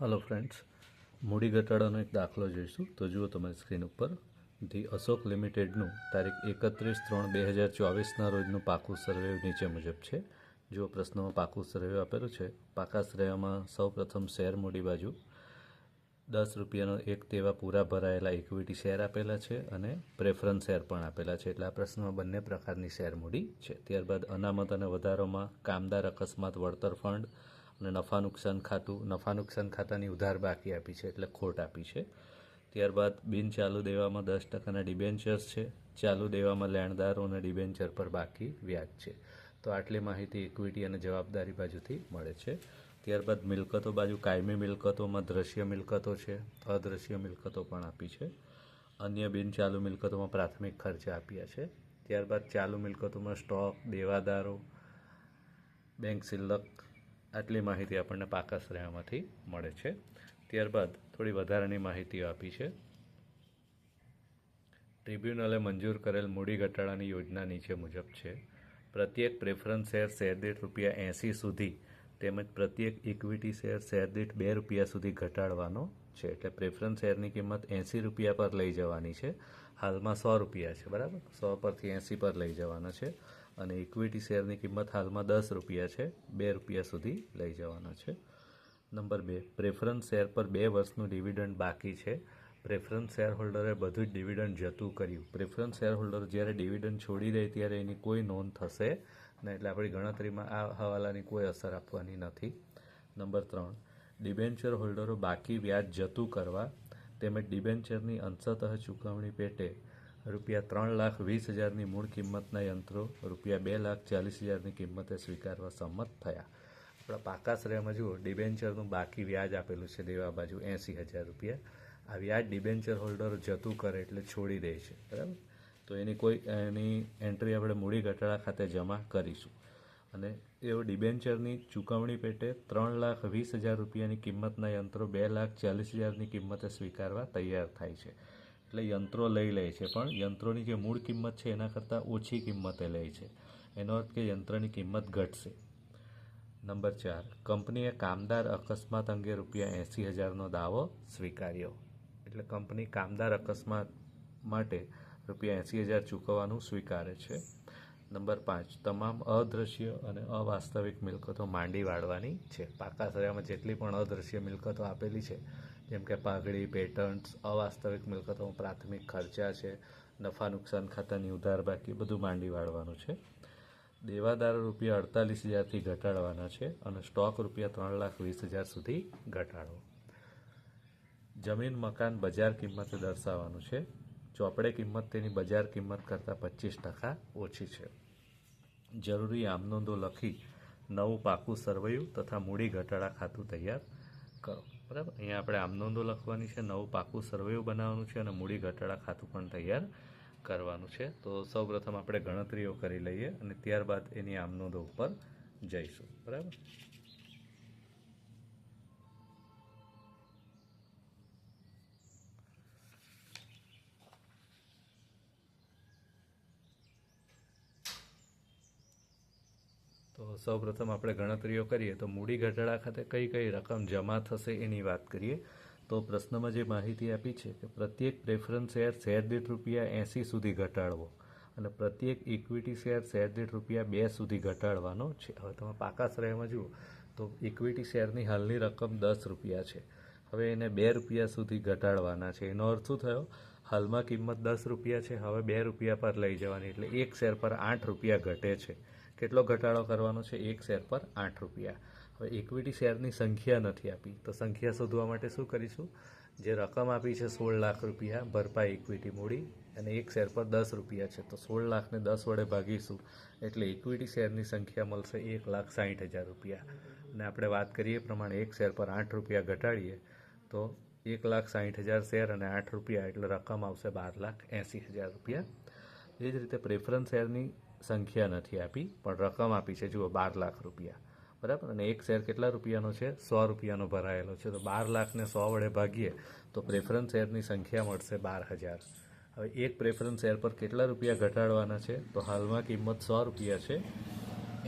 Hello friends, Moody घटाड़ानो एक दाखलो जोईशुं। तो जुओ तमारी स्क्रीन पर ધી અશોક લિમિટેડનું તારીખ 31/3/2024ના રોજનું પાકું સર્વે નીચે મુજબ છે। જો પ્રશ્નમાં પાકું સર્વે આપેલું છે, પાકા સર્વેમાં સૌપ્રથમ શેર મૂડી બાજુ 10 રૂપિયાનો એક તેવા પૂરા ભરાયેલા ઇક્વિટી શેર આપેલા છે અને પ્રેફરન્સ શેર પણ આપેલા છે। એટલે આ પ્રશ્નમાં બંને પ્રકારની શેર મૂડી છે। ત્યારબાદ અનામત અને વધારોમાં કામદાર અકસ્માત વળતર ફંડ અને નફા નુકસાન ખાતું, નફા નુકસાન ખાતાની ઉધાર બાકી આપી છે એટલે ખોટ આપી છે। ત્યારબાદ બિન ચાલુ દેવામાં 10% ડિબેન્ચર્સ છે। ચાલુ દેવામાં લેણદારો અને ડિબેન્ચર પર બાકી વ્યાજ છે। તો આટલી માહિતી ઇક્વિટી અને જવાબદારી બાજુથી મળે છે। ત્યારબાદ મિલકતો બાજુ કાયમી મિલકતોમાં દ્રશ્ય મિલકતો છે, અદ્રશ્ય મિલકતો પણ આપી છે। અન્ય બિન ચાલુ મિલકતોમાં પ્રાથમિક ખર્ચા આપ્યા છે। ત્યારબાદ ચાલુ મિલકતોમાં સ્ટોક, દેવાદારો, બેંક સિલક, આટલી માહિતી આપણને પાકા સર્વેમાંથી મળે છે। ત્યારબાદ થોડી વધારાની માહિતીઓ આપી છે। ટ્રિબ્યુનલે મંજૂર કરેલ મૂડી ઘટાડાની યોજના નીચે મુજબ છે। પ્રત્યેક પ્રેફરન્સ શેર શેર દીઠ ₹80 સુધી તેમજ પ્રત્યેક ઇક્વિટી શેર શેર દીઠ ₹2 સુધી ઘટાડવાનો છે। એટલે પ્રેફરન્સ શેરની કિંમત ₹80 પર લઈ જવાની છે। હાલમાં ₹100 છે, બરાબર। 100 પરથી 80 પર લઈ જવાના છે અને ઇક્વિટી શેરની કિંમત હાલમાં ₹10 છે, ₹2 સુધી લઈ જવાના છે। નંબર 2, પ્રેફરન્સ શેર પર 2 વર્ષનું ડિવિડન્ડ બાકી છે। પ્રેફરન્સ શેર હોલ્ડરે બધું જ ડિવિડન્ડ જતું કર્યું। પ્રેફરન્સ શેર હોલ્ડર જ્યારે ડિવિડન્ડ છોડી દે ત્યારે એની કોઈ નોંધ થશે નહીં, એટલે આપણી ગણતરીમાં આ હવાલાની કોઈ અસર આપવાની નથી। નંબર 3, ડિબેન્ચર હોલ્ડરો બાકી વ્યાજ જતું કરવા તેમજ ડિબેન્ચરની અંશતઃ ચૂકવણી પેટે ₹3,20,000ની મૂળ કિંમતના યંત્રો ₹2,40,000ની કિંમતે સ્વીકારવા સંમત થયા। આપણા પાકા સર્વેમાં જુઓ, ડિબેન્ચરનું બાકી વ્યાજ આપેલું છે દેવા બાજુ ₹80,000। આ વ્યાજ ડિબેન્ચર હોલ્ડર જતું કરે એટલે છોડી દે છે, બરાબર। તો એની એન્ટ્રી આપણે મૂડી ઘટાડા ખાતે જમા કરીશું અને એઓ ડિબેન્ચરની ચૂકવણી પેટે ₹3,20,000ની કિંમતના યંત્રો ₹2,40,000ની કિંમતે સ્વીકારવા તૈયાર થાય છે। એટલે યંત્રો લઈ લે છે, પણ યંત્રોની જે મૂળ કિંમત છે એના કરતાં ઓછી કિંમતે લે છે। એનો અર્થ કે યંત્રની કિંમત ઘટશે। નંબર 4, કંપનીએ કામદાર અકસ્માત અંગે ₹80,000નો દાવો સ્વીકાર્યો। એટલે કંપની કામદાર અકસ્માત માટે ₹80,000 ચૂકવવાનું સ્વીકારે છે। નંબર 5, તમામ અદ્રશ્ય અને અવાસ્તવિક મિલકતો માંડી વાળવાની છે। પાકા સર્વેમાં જેટલી પણ અદ્રશ્ય મિલકતો આપેલી છે, જેમ કે પાઘડી, પેટન્ટ્સ, અવાસ્તવિક મિલકતોમાં પ્રાથમિક ખર્ચા છે, નફા નુકસાન ખાતાની ઉધાર બાકી, બધું માંડી વાળવાનું છે। દેવાદારો ₹48,000થી ઘટાડવાના છે અને સ્ટોક ₹3,20,000 સુધી ઘટાડવો। જમીન મકાન બજાર કિંમતે દર્શાવવાનું છે। ચોપડે કિંમત તેની બજાર કિંમત કરતાં 25% ઓછી છે। જરૂરી આમનોંધો લખી નવું પાકું સરવૈયું તથા મૂડી ઘટાડા ખાતું તૈયાર કરો, બરાબર। અહીંયા આપણે આમનોંધો લખવાની છે, નવું પાકું સરવૈયું બનાવવાનું છે અને મૂડી ઘટાડા ખાતું પણ તૈયાર કરવાનું છે। તો સૌપ્રથમ આપણે ગણતરીઓ કરી લઈએ અને ત્યારબાદ એની આમનોંધો ઉપર જઈશું, બરાબર। તો સૌપ્રથમ આપણે ગણતરીઓ કરીએ તો મૂડી ઘટાડા ખાતે કઈ કઈ રકમ જમા થશે એની વાત કરીએ। તો પ્રશ્નમાં જે માહિતી આપી છે કે પ્રત્યેક પ્રેફરન્સ શેર શેર દીઠ ₹80 સુધી ઘટાડવો અને પ્રત્યેક ઇક્વિટી શેર શેર દીઠ ₹2 સુધી ઘટાડવાનો છે। હવે તમે પાકા સર્વેમાં જુઓ તો ઇક્વિટી શેરની હાલની રકમ ₹10 છે, હવે એને ₹2 સુધી ઘટાડવાના છે। એનો અર્થ શું થયો? હાલમાં કિંમત ₹10 છે, હવે ₹2 પર લઈ જવાની, એટલે એક શેર પર ₹8 ઘટે છે। કેટલો ઘટાડો કરવાનો છે? એક શેર પર ₹8। હવે ઇક્વિટી શેરની સંખ્યા નથી આપી, તો સંખ્યા શોધવા માટે શું કરીશું? જે રકમ આપી છે ₹16 લાખ ભરપાઈ ઇક્વિટી મૂડી અને એક શેર પર ₹10 છે, તો 16 લાખને 10 વડે ભાગીશું એટલે ઇક્વિટી શેરની સંખ્યા મળશે ₹1,60,000। અને આપણે વાત કરીએ પ્રમાણે એક શેર પર ₹8 ઘટાડીએ તો 1,60,000 શેર અને ₹8 એટલે રકમ આવશે ₹12,80,000। એ જ રીતે પ્રેફરન્સ શેરની સંખ્યા નથી આપી પણ રકમ આપી છે, જુઓ ₹12 લાખ, બરાબર। અને એક શેર કેટલા રૂપિયાનો છે? ₹100નો ભરાયેલો છે, તો 12 લાખને 100 વડે ભાગીએ તો પ્રેફરન્સ શેરની સંખ્યા મળશે 12,000। હવે એક પ્રેફરન્સ શેર પર કેટલા રૂપિયા ઘટાડવાના છે? તો હાલમાં કિંમત ₹100 છે,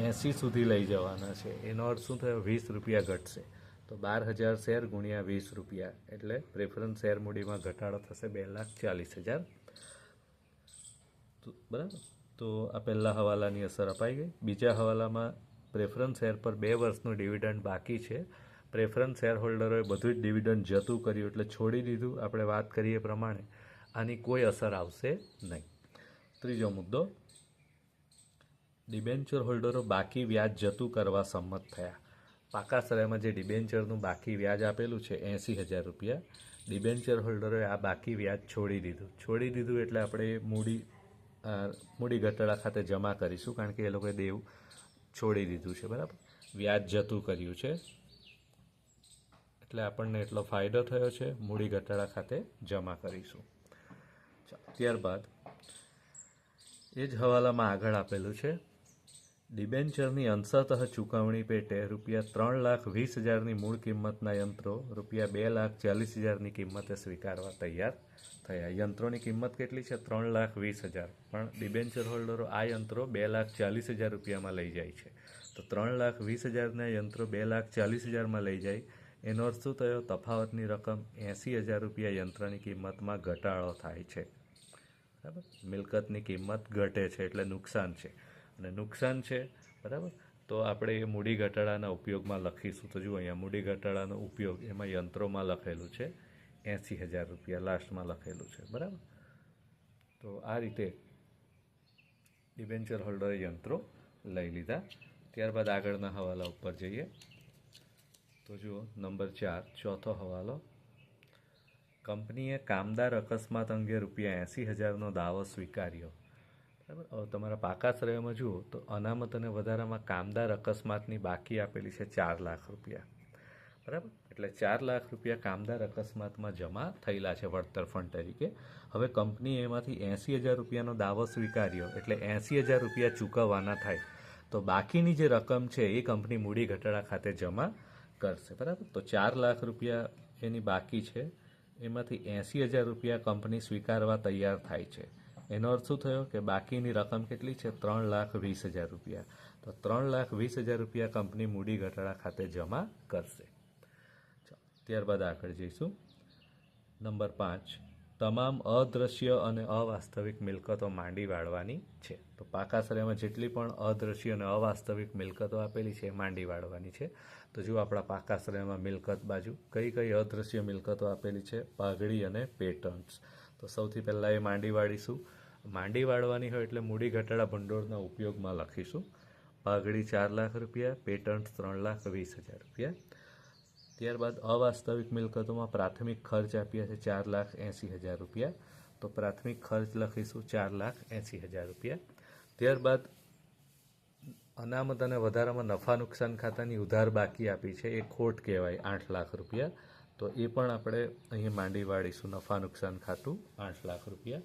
80 સુધી લઈ જવાના છે। એનો અર્થ શું થયો? ₹20 ઘટશે। તો 12,000 શેર ગુણ્યા 20 રૂપિયા એટલે પ્રેફરન્સ શેર મૂડીમાં ઘટાડો થશે 2,40,000, બરાબર. તો આ પહેલા હવાલાની અસર અપાઈ ગઈ. બીજા હવાલામાં પ્રેફરન્સ શેર પર 2 વર્ષનું ડિવિડન્ડ બાકી છે. પ્રેફરન્સ શેર હોલ્ડરોએ બધું જ ડિવિડન્ડ જતું કર્યું એટલે છોડી દીધું. આપણે વાત કરીએ પ્રમાણે આની કોઈ અસર આવશે નહીં. ત્રીજો મુદ્દો, ડિબેન્ચર હોલ્ડરો બાકી વ્યાજ જતું કરવા સંમત થયા. પાકા શ્રેયમાં જે ડિબેન્ચરનું બાકી વ્યાજ આપેલું છે 80,000 રૂપિયા, ડિબેન્ચર હોલ્ડરોએ આ બાકી વ્યાજ છોડી દીધું એટલે આપણે મૂડી ઘટાડા ખાતે જમા કરીશું, કારણ કે એ લોકોએ દેવું છોડી દીધું છે, બરાબર. વ્યાજ જતું કર્યું છે એટલે આપણને એટલો ફાયદો થયો છે, મૂડી ઘટાડા ખાતે જમા કરીશું. ત્યારબાદ એ જ હવાલામાં આગળ આપેલું છે, ડિબેન્ચરની અંશતઃ ચૂકવણી પેટે રૂપિયા 3,20,000ની મૂળ કિંમતના યંત્રો રૂપિયા 2,40,000ની કિંમતે સ્વીકારવા તૈયાર થયા. યંત્રોની કિંમત કેટલી છે? 3,20,000, પણ ડિબેન્ચર હોલ્ડરો આ યંત્રો 2,40,000 રૂપિયામાં લઈ જાય છે. તો 3,20,000ના યંત્રો 2,40,000માં લઈ જાય એનો અર્થ શું થયો? તફાવતની રકમ 80,000 રૂપિયા યંત્રની કિંમતમાં ઘટાડો થાય છે, બરાબર. મિલકતની કિંમત ઘટે છે એટલે નુકસાન છે, અને નુકસાન છે, બરાબર. તો આપણે એ મૂડી ઘટાડાના ઉપયોગમાં લખીશું. તો જુઓ અહીંયા મૂડી ઘટાડાનો ઉપયોગ એમાં યંત્રોમાં લખેલું છે 80,000 રૂપિયા લાસ્ટમાં લખેલું છે, બરાબર. તો આ રીતે ડિબેન્ચર હોલ્ડરે યંત્રો લઈ લીધા. ત્યારબાદ આગળના હવાલા ઉપર જઈએ તો જુઓ નંબર 4, ચોથો હવાલો, કંપનીએ કામદાર અકસ્માત અંગે રૂપિયા 80,000નો દાવો સ્વીકાર્યો, બરાબર. હવે તમારા પાકા શ્રેયમાં જુઓ તો અનામત અને વધારામાં કામદાર અકસ્માતની બાકી આપેલી છે 4 લાખ રૂપિયા, બરાબર. એટલે 4 લાખ રૂપિયા કામદાર અકસ્માતમાં જમા થયેલા છે વળતર ફંડ તરીકે. હવે કંપનીએ એમાંથી 80,000 રૂપિયાનો દાવો સ્વીકાર્યો એટલે 80,000 રૂપિયા ચૂકવવાના થાય. તો બાકીની જે રકમ છે એ કંપની મૂડી ઘટાડા ખાતે જમા કરશે, બરાબર. તો 4 લાખ રૂપિયા એની બાકી છે, એમાંથી 80,000 રૂપિયા કંપની સ્વીકારવા તૈયાર થાય છે. એનો અર્થ શું થયો કે બાકીની રકમ કેટલી છે? 3,20,000 રૂપિયા. તો 3,20,000 રૂપિયા કંપની મૂડી ઘટાડા ખાતે જમા કરશે. ત્યારબાદ આગળ જઈશું. નંબર 5, તમામ અદ્રશ્ય અને અવાસ્તવિક મિલકતો માંડી વાળવાની છે. તો પાકા શ્રેયમાં જેટલી પણ અદ્રશ્ય અને અવાસ્તવિક મિલકતો આપેલી છે એ માંડી વાળવાની છે. તો જો આપણા પાકા શ્રેયમાં મિલકત બાજુ કઈ અદ્રશ્ય મિલકતો આપેલી છે? પાઘડી અને પેટન્ટ્સ. તો સૌથી પહેલાં એ માંડી વાળીશું. માંડી વાળવાની હોય એટલે મૂડી ઘટાડા ભંડોળના ઉપયોગમાં લખીશું. પાઘડી 4 લાખ રૂપિયા, પેટન્ટ 3,20,000 રૂપિયા. ત્યારબાદ અવાસ્તવિક મિલકતોમાં પ્રાથમિક ખર્ચ આપ્યા છે 4,80,000 રૂપિયા. તો પ્રાથમિક ખર્ચ લખીશું 4,80,000 રૂપિયા. ત્યારબાદ અનામત અને વધારામાં નફા નુકસાન ખાતાની ઉધાર બાકી આપી છે, એ ખોટ કહેવાય 8 લાખ રૂપિયા. તો એ પણ આપણે અહીં માંડી વાળીશું. નફા નુકસાન ખાતું 8 લાખ રૂપિયા.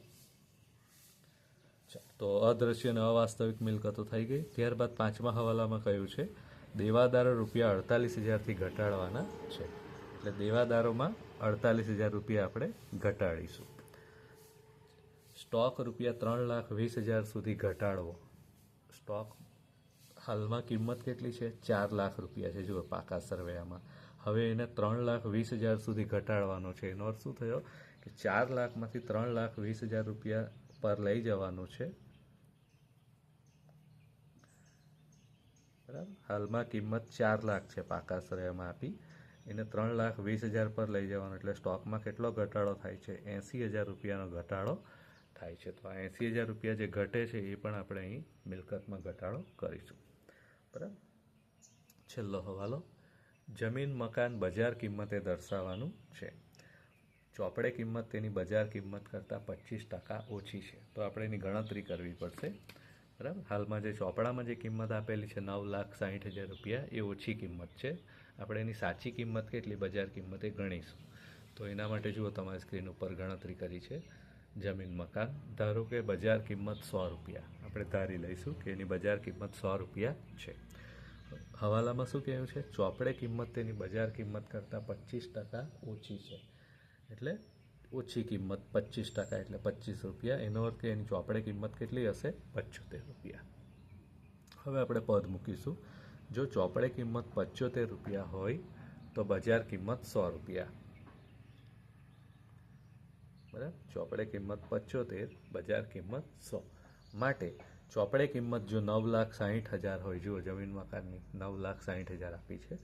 તો અદ્રશ્ય અને અવાસ્તવિક મિલકતો થઈ ગઈ. ત્યારબાદ પાંચમા હવાલામાં કહ્યું છે દેવાદારો રૂપિયા 48,000થી ઘટાડવાના છે. એટલે દેવાદારોમાં 48,000 રૂપિયા આપણે ઘટાડીશું. સ્ટોક રૂપિયા 3,20,000 સુધી ઘટાડવો. સ્ટોક હાલમાં કિંમત કેટલી છે? 4 લાખ રૂપિયા છે જુઓ પાકા સરવૈયામાં. હવે એને 3,20,000 સુધી ઘટાડવાનો છે. એનો અર્થ શું થયો કે 4 લાખમાંથી 3,20,000 રૂપિયા પર લઈ જવાનું છે, બરાબર. હાલમાં કિંમત 4 લાખ છે પાકા શ્રેયમાં આપી, એને 3,20,000 પર લઈ જવાનું એટલે સ્ટોકમાં કેટલો ઘટાડો થાય છે? 80,000 રૂપિયાનો ઘટાડો થાય છે. તો આ 80,000 રૂપિયા જે ઘટે છે એ પણ આપણે અહીં મિલકતમાં ઘટાડો કરીશું, બરાબર. છેલ્લો હવાલો, જમીન મકાન બજાર કિંમતે દર્શાવવાનું છે. ચોપડે કિંમત તેની બજાર કિંમત કરતાં 25% ઓછી છે. તો આપણે એની ગણતરી કરવી પડશે, બરાબર. હાલમાં જે ચોપડામાં જે કિંમત આપેલી છે 9,60,000 રૂપિયા એ ઓછી કિંમત છે. આપણે એની સાચી કિંમત કેટલી બજાર કિંમતે ગણીશું. તો એના માટે જુઓ તમારી સ્ક્રીન ઉપર ગણતરી કરી છે. જમીન મકાન ધારો કે બજાર કિંમત 100 રૂપિયા આપણે ધારી લઈશું કે એની બજાર કિંમત 100 રૂપિયા છે. હવાલામાં શું કહ્યું છે? ચોપડે કિંમત તેની બજાર કિંમત કરતાં 25% ઓછી છે. એટલે ઓછી કિંમત 25% એટલે 25 રૂપિયા. એનો અર્થ કે એની ચોપડે કિંમત કેટલી હશે? 75 રૂપિયા. હવે આપણે પદ મૂકીશું. જો ચોપડે કિંમત 75 રૂપિયા હોય તો બજાર કિંમત 100 રૂપિયા. બરાબર, ચોપડે કિંમત 75, બજાર કિંમત 100. માટે ચોપડે કિંમત જો 9,60,000 હોય, જુઓ જમીન મકાનની 9,60,000 આપી છે,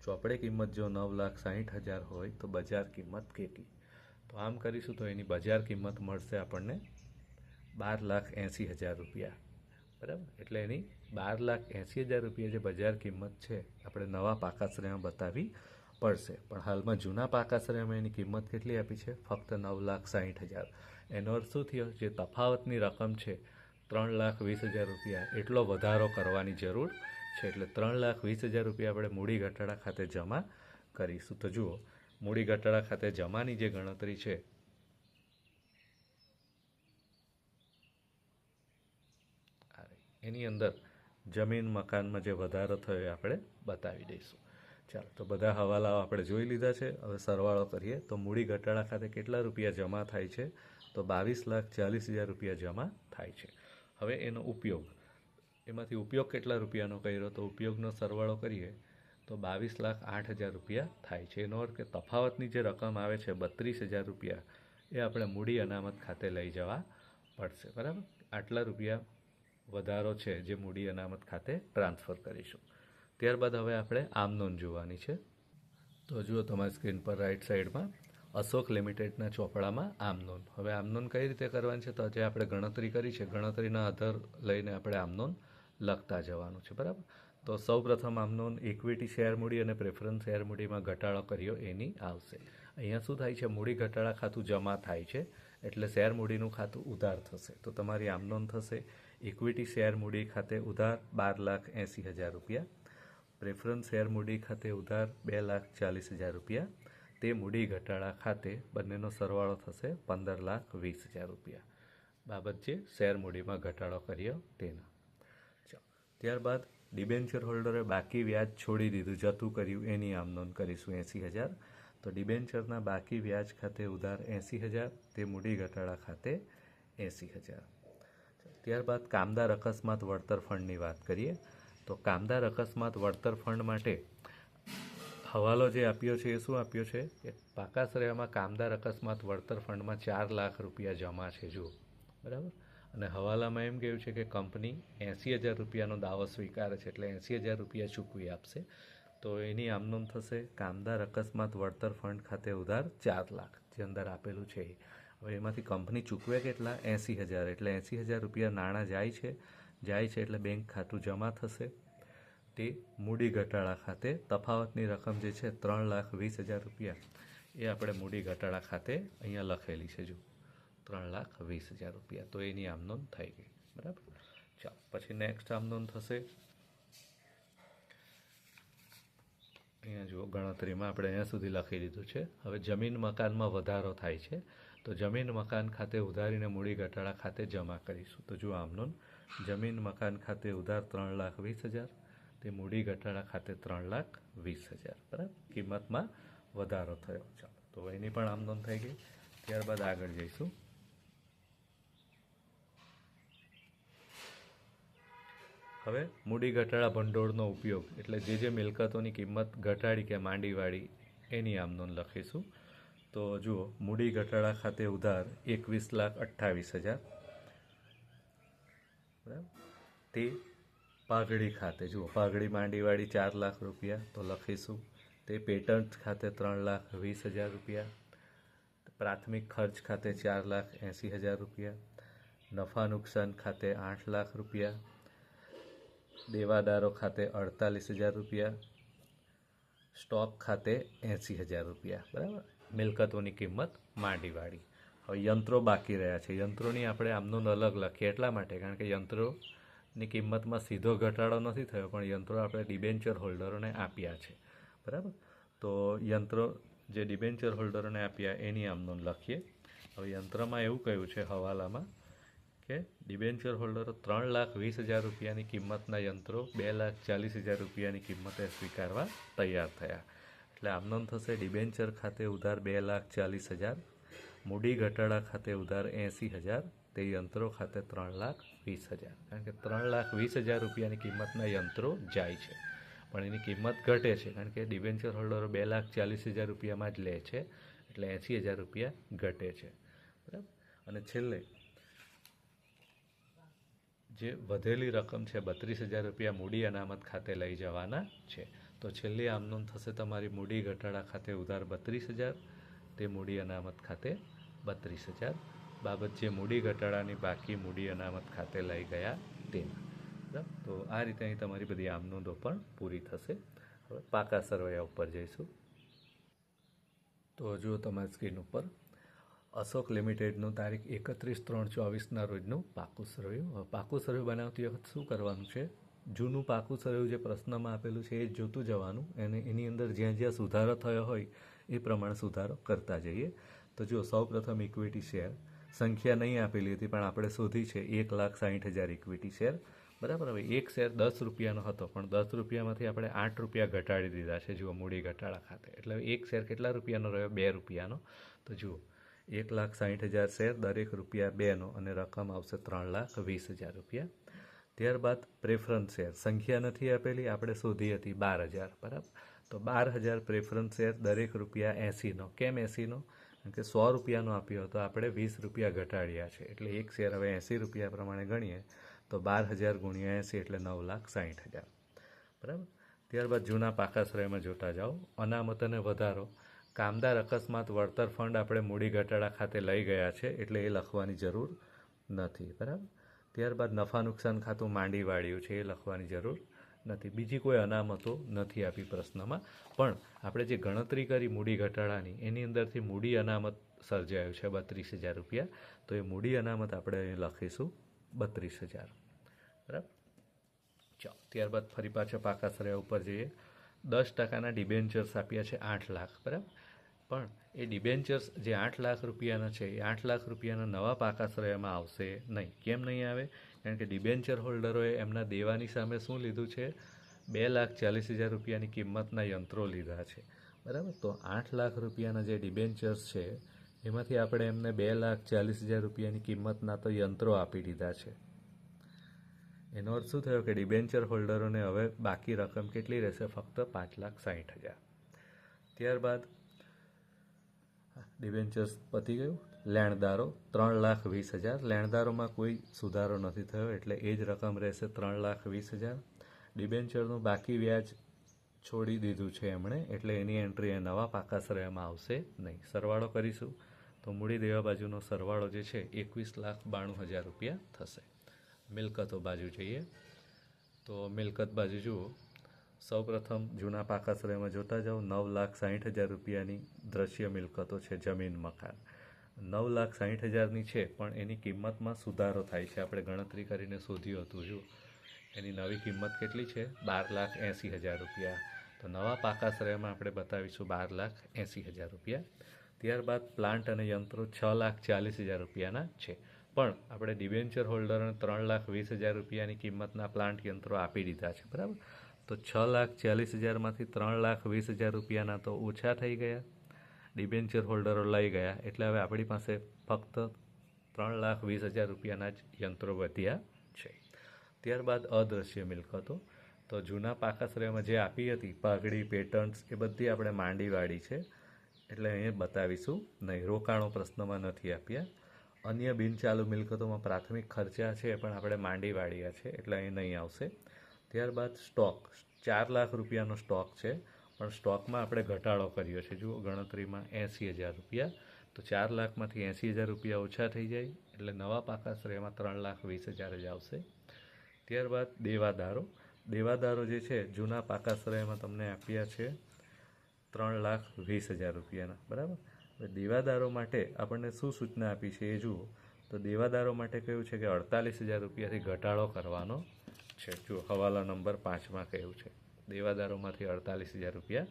ચોપડે કિંમત જો 9,60,000 હોય તો બજાર કિંમત કેટલી? તો આમ કરીશું તો એની બજાર કિંમત મળશે આપણને 12,80,000 રૂપિયા. બરાબર, એટલે એની 12,80,000 રૂપિયા જે બજાર કિંમત છે આપણે નવા પાકા શ્રેણીમાં બતાવવી પડશે. પણ હાલમાં જૂના પાકા શ્રેણીમાં એની કિંમત કેટલી આપી છે? ફક્ત 9,60,000. એનો અર્થ શું થયો? જે તફાવતની રકમ છે 3,20,000 રૂપિયા, એટલો વધારો કરવાની જરૂર છે. એટલે 3,20,000 રૂપિયા આપણે મૂડી ઘટાડા ખાતે જમા કરીશું. તો જુઓ, મૂડી ઘટાડા ખાતે જમાની જે ગણતરી છે એની અંદર જમીન મકાનમાં જે વધારો થયો એ આપણે બતાવી દઈશું. ચાલો, તો બધા હવાલાઓ આપણે જોઈ લીધા છે. હવે સરવાળો કરીએ તો મૂડી ઘટાડા ખાતે કેટલા રૂપિયા જમા થાય છે? તો 22,40,000 રૂપિયા જમા થાય છે. હવે એનો ઉપયોગ, એમાંથી ઉપયોગ કેટલા રૂપિયાનો કર્યો? તો ઉપયોગનો સરવાળો કરીએ તો 22,08,000 રૂપિયા થાય છે. એનો અર્થ કે તફાવતની જે રકમ આવે છે 32,000 રૂપિયા, એ આપણે મૂડી અનામત ખાતે લઈ જવા પડશે. બરાબર, આટલા રૂપિયા વધારો છે જે મૂડી અનામત ખાતે ટ્રાન્સફર કરીશું. ત્યારબાદ હવે આપણે આમનોંધ જોવાની છે. તો જુઓ તમારી સ્ક્રીન પર રાઈટ સાઈડમાં અશોક લિમિટેડના ચોપડામાં આમનોંધ. હવે આમનોંધ કઈ રીતે કરવાની છે? તો આજે આપણે ગણતરી કરી છે, ગણતરીના આધાર લઈને આપણે આમનોંધ લખતા જવાનું છે. બરાબર, તો સૌપ્રથમ આમનોંધ ઇક્વિટી શેર મૂડી અને પ્રેફરન્સ શેર મૂડીમાં ઘટાડો કર્યો એની આવશે. અહીંયા શું થાય છે? મૂડી ઘટાડા ખાતું જમા થાય છે એટલે શેર મૂડીનું ખાતું ઉધાર થશે. તો તમારી આમનોંધ થશે ઇક્વિટી શેર મૂડી ખાતે ઉધાર 12,80,000 રૂપિયા, પ્રેફરન્સ શેર મૂડી ખાતે ઉધાર 2,40,000 રૂપિયા. તે મૂડી ઘટાડા ખાતે બંનેનો સરવાળો થશે 15,20,000 રૂપિયા. બાબત જે શેર મૂડીમાં ઘટાડો કર્યો તેના. ત્યારબાદ ડિબેન્ચર હોલ્ડરે બાકી વ્યાજ છોડી દીધું, જતું કર્યું, એની આમનોંધ કરીશું 80,000. તો ડિબેન્ચરના બાકી વ્યાજ ખાતે ઉધાર 80,000, તે મૂડી ઘટાડા ખાતે 80,000. ત્યારબાદ કામદાર અકસ્માત વળતર ફંડની વાત કરીએ તો કામદાર અકસ્માત વળતર ફંડ માટે હવાલો જે આપ્યો છે એ શું આપ્યો છે કે પાકા શ્રેયમાં કામદાર અકસ્માત વળતર ફંડમાં 4 લાખ રૂપિયા જમા છે. જુઓ, બરાબર, અને હવાલામાં એમ કહ્યું છે કે કંપની 80,000 રૂપિયાનો દાવો સ્વીકારે છે, એટલે 80,000 રૂપિયા ચૂકવી આપશે. તો એની આમનોંધ થશે કામદાર અકસ્માત વળતર ફંડ ખાતે ઉધાર 4 લાખ, જે અંદર આપેલું છે. હવે એમાંથી કંપની ચૂકવે કેટલા? 80,000, એટલે 80,000 રૂપિયા નાણાં જાય છે એટલે બેંક ખાતું જમા થશે. તે મૂડી ઘટાડા ખાતે તફાવતની રકમ જે છે 3,20,000 રૂપિયા, એ આપણે મૂડી ઘટાડા ખાતે અહીંયા લખેલી છે. જો 3,20,000 રૂપિયા, તો એની આમનોંધ થઈ ગઈ. બરાબર, ચાલો પછી નેક્સ્ટ આમનોંધ થશે. અહીંયા જુઓ, ગણતરીમાં આપણે અહીંયા સુધી લખી દીધું છે. હવે જમીન મકાનમાં વધારો થાય છે તો જમીન મકાન ખાતે ઉધારીને મૂડી ઘટાડા ખાતે જમા કરીશું. તો જુઓ આમનોંધ, જમીન મકાન ખાતે ઉધાર 3,20,000, તે મૂડી ઘટાડા ખાતે 3,20,000. બરાબર, કિંમતમાં વધારો થયો. ચાલો, તો એની પણ આમનોંધ થઈ ગઈ. ત્યારબાદ આગળ જઈશું. હવે મૂડી ઘટાડા ભંડોળનો ઉપયોગ, એટલે જે મિલકતોની કિંમત ઘટાડી કે માંડીવાળી, એની આમનોંધ લખીશું. તો જુઓ, મૂડી ઘટાડા ખાતે ઉધાર 21,28,000. બરાબર, તે પાઘડી ખાતે, જુઓ પાઘડી માંડીવાળી 4 લાખ રૂપિયા, તો લખીશું. તે પેટન્ટ ખાતે 3,20,000 રૂપિયા, પ્રાથમિક ખર્ચ ખાતે 4,80,000 રૂપિયા, નફા નુકસાન ખાતે 8 લાખ રૂપિયા, દેવાદારો ખાતે 48,000 રૂપિયા, સ્ટોક ખાતે 80,000 રૂપિયા. બરાબર, મિલકતોની કિંમત માંડીવાળી. હવે યંત્રો બાકી રહ્યા છે. યંત્રોની આપણે આમનોંધ અલગ લખીએ એટલા માટે, કારણ કે યંત્રોની કિંમતમાં સીધો ઘટાડો નથી થયો, પણ યંત્રો આપણે ડિબેન્ચર હોલ્ડરોને આપ્યા છે. બરાબર, તો યંત્રો જે ડિબેન્ચર હોલ્ડરોને આપ્યા એની આમનોંધ લખીએ. હવે યંત્રમાં એવું કહ્યું છે હવાલામાં કે ડિબેન્ચર હોલ્ડરો 3,20,000 રૂપિયાની કિંમતના યંત્રો 2,40,000 રૂપિયાની કિંમતે સ્વીકારવા તૈયાર થયા. એટલે આમનોંધ થશે ડિબેન્ચર ખાતે ઉધાર 2,40,000, મૂડી ઘટાડા ખાતે ઉધાર 80,000, તે યંત્રો ખાતે 3,20,000, કારણ કે 3,20,000 રૂપિયાની કિંમતના યંત્રો જાય છે. પણ એની કિંમત ઘટે છે કારણ કે ડિબેન્ચર હોલ્ડરો 2,40,000 રૂપિયામાં જ લે છે, એટલે 80,000 રૂપિયા ઘટે છે, બરાબર. અને છેલ્લે જે વધેલી રકમ છે 32,000 રૂપિયા મૂડી અનામત ખાતે લઈ જવાના છે. તો છેલ્લી આમનોંધ થશે તમારી મૂડી ઘટાડા ખાતે ઉધાર 32,000, તે મૂડી અનામત ખાતે 32,000 બાબત જે મૂડી ઘટાડાની બાકી મૂડી અનામત ખાતે લઈ ગયા તેના, બરાબર. તો આ રીતે અહીં તમારી બધી આમનોંધો પણ પૂરી થશે. હવે પાકા સરવૈયા ઉપર જઈશું. તો જુઓ તમારી સ્ક્રીન ઉપર અશોક લિમિટેડનું તારીખ 31/3/24ના રોજનું પાકું સરવૈયું. હવે પાકું સરવૈયું બનાવતી વખત શું કરવાનું છે, જૂનું પાકું સરવૈયું જે પ્રશ્નમાં આપેલું છે એ જ જોતું જવાનું, અને એની અંદર જ્યાં જ્યાં સુધારો થયો હોય એ પ્રમાણે સુધારો કરતા જઈએ. તો જુઓ સૌપ્રથમ ઇક્વિટી શેર સંખ્યા નહીં આપેલી હતી પણ આપણે શોધી છે 1,60,000 ઇક્વિટી શેર, બરાબર. હવે એક શેર 10 રૂપિયાનો હતો પણ 10 રૂપિયામાંથી આપણે 8 રૂપિયા ઘટાડી દીધા છે જુઓ મૂડી ઘટાડા ખાતે, એટલે એક શેર કેટલા રૂપિયાનો રહ્યો, 2 રૂપિયાનો. તો જુઓ 1,60,000 શેર, દરેક રૂપિયા 2નો, અને રકમ આવશે 3,20,000 રૂપિયા. ત્યારબાદ પ્રેફરન્સ શેર સંખ્યા નથી આપેલી, આપણે શોધી હતી 12,000, બરાબર. તો 12,000 પ્રેફરન્સ શેર, દરેક રૂપિયા 80નો. કેમ 80નો? કારણ કે 100 રૂપિયાનો આપ્યો હતો, આપણે 20 રૂપિયા ઘટાડ્યા છે, એટલે એક શેર હવે 80 રૂપિયા પ્રમાણે ગણીએ તો 12,000 ગુણ્યા 80 એટલે 9,60,000, બરાબર. ત્યારબાદ જૂના પાકા શ્રેયમાં જોતા જાઓ. અનામત અને વધારો, કામદાર અકસ્માત વળતર ફંડ આપણે મૂડી ઘટાડા ખાતે લઈ ગયા છે એટલે એ લખવાની જરૂર નથી, બરાબર. ત્યારબાદ નફા નુકસાન ખાતું માંડી વાળ્યું છે, એ લખવાની જરૂર નથી. બીજી કોઈ અનામતો નથી આપી પ્રશ્નમાં, પણ આપણે જે ગણતરી કરી મૂડી ઘટાડાની એની અંદરથી મૂડી અનામત સર્જાયું છે 32,000 રૂપિયા, તો એ મૂડી અનામત આપણે અહીં લખીશું 32,000, બરાબર. ચાલો ત્યારબાદ ફરી પાછા પાકા સરવૈયા ઉપર જઈએ. 10%ના ડિબેન્ચર્સ આપ્યા છે 8 લાખ, બરાબર. પણ એ ડિબેન્ચર્સ જે 8 લાખ રૂપિયાના છે એ 8 લાખ રૂપિયાના નવા પાકા સરવૈયામાં આવશે નહીં. કેમ નહીં આવે? કારણ કે ડિબેન્ચર હોલ્ડરોએ એમના દેવાની સામે શું લીધું છે, 2,40,000 રૂપિયાની કિંમતના યંત્રો લીધા છે, બરાબર. તો 8 લાખ રૂપિયાના જે ડિબેન્ચર્સ છે એમાંથી આપણે એમને 2,40,000 રૂપિયાની કિંમતના તો યંત્રો આપી દીધા છે. એનો અર્થ શું થયો કે ડિબેન્ચર હોલ્ડરોને હવે બાકી રકમ કેટલી રહેશે, ફક્ત 5,60,000. ત્યારબાદ ડિબેન્ચર્સ પતી ગયું. લેણદારો 3,20,000, લેણદારોમાં કોઈ સુધારો નથી થયો એટલે એ જ રકમ રહેશે 3,20,000. ડિબેન્ચરનું બાકી વ્યાજ છોડી દીધું છે એમણે, એટલે એની એન્ટ્રી એ નવા પાકા સરવૈયામાં આવશે નહીં. સરવાળો કરીશું તો મૂડી દેવા બાજુનો સરવાળો જે છે 21,92,000 રૂપિયા થશે. મિલકતો બાજુ જઈએ તો મિલકત બાજુ જુઓ. સૌપ્રથમ જૂના પાકા સરવૈયામાં જોતા જાઓ. 9,60,000 રૂપિયાની દ્રશ્ય મિલકતો છે, જમીન મકાન 9,60,000ની છે, પણ એની કિંમતમાં સુધારો થાય છે. આપણે ગણતરી કરીને શોધ્યું હતું, જુઓ એની નવી કિંમત કેટલી છે, 12,80,000 રૂપિયા. તો નવા પાકા સરવૈયામાં આપણે બતાવીશું 12,80,000 રૂપિયા. ત્યારબાદ પ્લાન્ટ અને યંત્રો 6,40,000 રૂપિયાના છે, પણ આપણે ડિબેન્ચર હોલ્ડરોને 3,20,000 રૂપિયાની કિંમતના પ્લાન્ટ યંત્રો આપી દીધા છે, બરાબર. તો 6,40,000માંથી 3,20,000 રૂપિયાના તો ઓછા થઈ ગયા, ડિબેન્ચર હોલ્ડરો લઈ ગયા, એટલે હવે આપણી પાસે ફક્ત 3,20,000 રૂપિયાના જ યંત્રો વધ્યા છે. ત્યારબાદ અદ્રશ્ય મિલકતો, તો જૂના પાકા શ્રેયમાં જે આપી હતી પાઘડી, પેટન્ટ્સ, એ બધી આપણે માંડી વાળી છે, એટલે અહીંયા બતાવીશું નહીં. રોકાણો પ્રશ્નમાં નથી આપ્યા. અન્ય બિનચાલુ મિલકતોમાં પ્રાથમિક ખર્ચા છે પણ આપણે માંડી વાળ્યા છે, એટલે અહીં નહીં આવશે. ત્યારબાદ સ્ટોક 4 લાખ રૂપિયાનો સ્ટોક છે, પણ સ્ટોકમાં આપણે ઘટાડો કર્યો છે, જુઓ ગણતરીમાં 80,000 રૂપિયા. તો 4 લાખમાંથી 80,000 રૂપિયા ઓછા થઈ જાય, એટલે નવા પાકા શ્રેયમાં 3,20,000 જ આવશે. ત્યારબાદ દેવાદારો જે છે જૂના પાકા શ્રેયમાં તમને આપ્યા છે 3,20,000 રૂપિયાના, બરાબર. હવે દેવાદારો માટે આપણને શું સૂચના આપી છે એ જુઓ. તો દેવાદારો માટે કહ્યું છે કે 48,000 રૂપિયાથી ઘટાડો કરવાનો છે. જુઓ હવાલા નંબર 5માં કહ્યું છે દેવાદારોમાંથી 48,000 રૂપિયા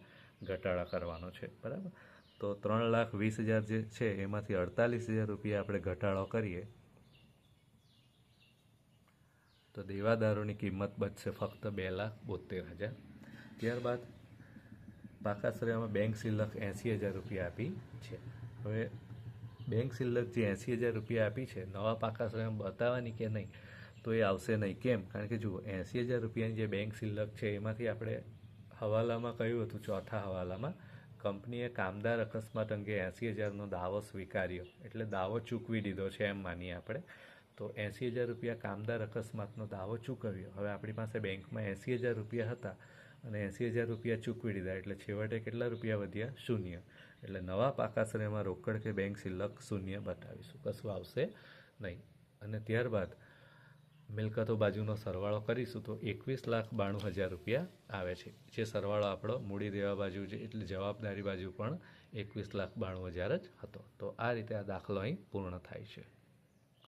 ઘટાડા કરવાનો છે, બરાબર. તો 3,20,000 જે છે એમાંથી 48,000 રૂપિયા આપણે ઘટાડો કરીએ તો દેવાદારોની કિંમત બચશે ફક્ત 2,72,000. ત્યારબાદ પાકા શ્રેયમાં બેંક શિલ્લક 80,000 રૂપિયા આપી છે. હવે બેંક શિલ્લક જે 80,000 રૂપિયા આપી છે નવા પાકા શ્રેયમાં બતાવવાની કે નહીં, તો એ આવશે નહીં. કેમ? કારણ કે જુઓ 80,000 રૂપિયાની જે બેંક શિલ્લક છે એમાંથી આપણે હવાલામાં કહ્યું હતું, ચોથા હવાલામાં કંપનીએ કામદાર અકસ્માત અંગે 80,000નો દાવો સ્વીકાર્યો, એટલે દાવો ચૂકવી દીધો છે એમ માનીએ આપણે. તો 80,000 રૂપિયા કામદાર અકસ્માતનો દાવો ચૂકવ્યો. હવે આપણી પાસે બેંકમાં 80,000 રૂપિયા હતા અને 80,000 રૂપિયા ચૂકવી દીધા, એટલે છેવટે કેટલા રૂપિયા વધ્યા? 0. એટલે નવા પાકા શ્રેયમાં રોકડ કે બેંક શિલ્લક 0 બતાવીશું, કશું આવશે નહીં. અને ત્યારબાદ મિલકતો બાજુનો સરવાળો કરીશું તો 21,92,000 રૂપિયા આવે છે. જે સરવાળો આપણો મૂડી દેવા બાજુ છે, એટલે જવાબદારી બાજુ પણ 21,92,000 જ હતો. તો આ રીતે આ દાખલો અહીં પૂર્ણ થાય છે.